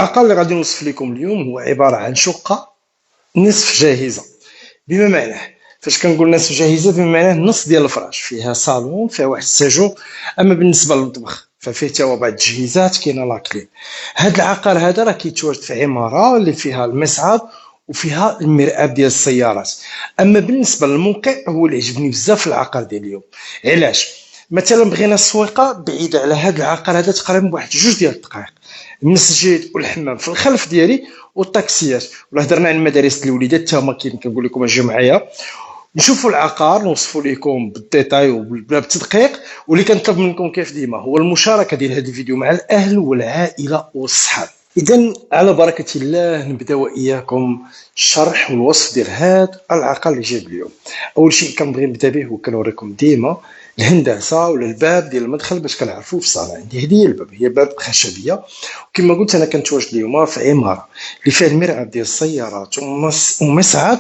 العقار اللي غادي نوصف لكم اليوم هو عبارة عن شقة نصف جاهزة. بما معناه، فاش كنقول نصف جاهزة بما معناه نص ديال الفراش، فيها صالون، فيها واحد الساجور. اما بالنسبة للمطبخ ففيه تا هو بعض التجهيزات، كاينه لاكلين. هاد العقار هذا راه كيتواجد في عمارة اللي فيها المصعد وفيها المرآب ديال السيارات. اما بالنسبة للموقع هو اللي عجبني بزاف في العقار ديال اليوم. علاش؟ مثلا بغينا السويقه بعيده على هذا العقار هذا تقريبا بواحد 2 ديال الدقائق، المسجد والحمام في الخلف ديالي والطاكسيات. ولا هضرنا عن مدارس الوليدات حتى هما كاين، كنقول لكم اجيو معايا نشوفوا العقار، نوصفوا لكم بالديتاي وبالتدقيق. واللي كنطلب منكم كيف ديما هو المشاركه ديال هذا الفيديو مع الاهل والعائله والصحاب. اذا على بركه الله نبدا واياكم الشرح والوصف ديال هذا العقار اللي جايب اليوم. اول شيء كنبغي نبدا به وكنوريكم ديما الهندسه ولا الباب ديال المدخل باش كنعرفوا في الصاله. عندي هذه الباب، هي باب خشبيه، وكما قلت انا كنتواجد اليوم في عماره اللي فيها المرآب ديال السيارات ومصعد،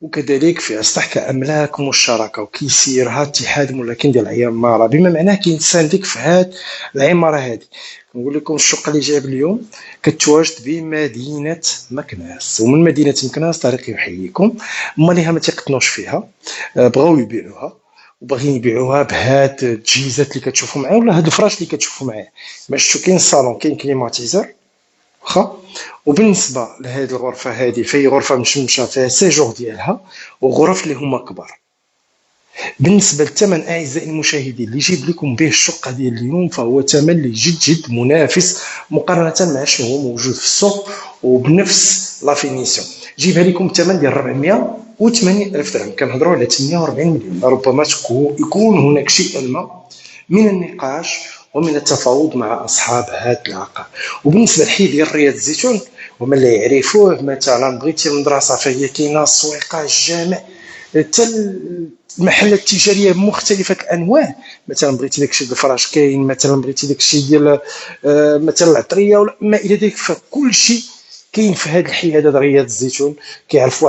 وكذلك فيها سطح كاملاك مشتركه وكيسيرها اتحاد ملاكين ديال العماره. بما معناه كاين سانديك في هذه العماره هذه. نقول لكم الشقه اللي جايب اليوم كتواجد بمدينه مكناس، ومن مدينه مكناس طريق يحييكم. ماليها ما تيقتنوش فيها، بغاو يبيعوها وباغيين يبيعوها بهاد التجهيزات اللي كتشوفوا معايا ولا هاد الفراش اللي كتشوفوا معايا. باش تشوفوا كاين الصالون، كاين كليماتيزور واخا. وبالنسبه لهذه الغرفه هذه فهي غرفه مشمشه فيها سيجور ديالها وغرف اللي هما كبار. بالنسبه للثمن اعزائي المشاهدين اللي جيب لكم به الشقه ديال اليوم فهو ثمن اللي جد منافس مقارنه مع شنو هو موجود في السوق وبنفس لا فينيسيون. جيبها لكم الثمن ديال 480 الف درهم، كنهضروا على 48 مليون. ربما يكون هناك شيء ما من النقاش ومن التفاوض مع اصحاب هذا العقار. وبالنسبه للحي ديال رياض الزيتون ومن اللي يعرفوه، مثلا بغيتي المدرسه فهي كاينه، السويقه، الجامع، حتى المحلات التجاريه بمختلفه الانواع. مثلا بغيتي داكشي ديال الفراش كاين، مثلا بغيتي داكشي ديال مثلا العطريه ولا ما الى ذلك، فكل شيء كاين في هذا الحي هذا رياض الزيتون. كيعرف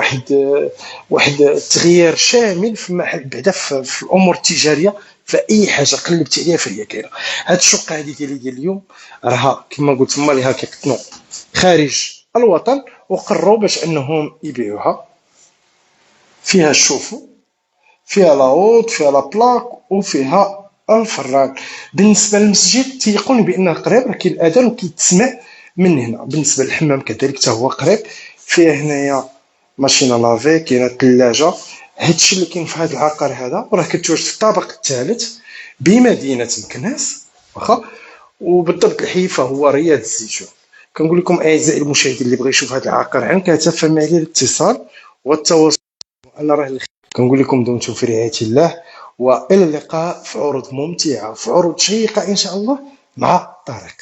واحد التغيير شامل في محل بعدا في الامور التجاريه. فاي حاجه قلبتي عليها فهي كاينه. هاد الشقه هذه ديالي اليوم راها كما قلت ماليها كيقطنوا خارج الوطن وقرروا باش انهم يبيعوها. فيها الشوفو، فيها لاوت، فيها لا بلاك، وفيها الفران. بالنسبه للمسجد تيقون بانه قريب، راه كاين الاذان وكيتسمع من هنا. بالنسبه للحمام كذلك حتى هو قريب. فيها هنايا ماشينه لافي، كاينه الثلاجه. هادشي اللي كاين في هذا العقار هذا، وراه كتواجد في الطابق الثالث بمدينه مكناس واخا. وبالضبط الحي فهو رياض الزيتون. كنقول لكم اعزائي المشاهدين اللي بغى يشوف هذا العقار عن كثب فما عليه الاتصال والتواصل. انا راه كنقول لكم دمتم في رعايه الله، والى اللقاء في عروض ممتعه، في عروض شيقه ان شاء الله مع طارق.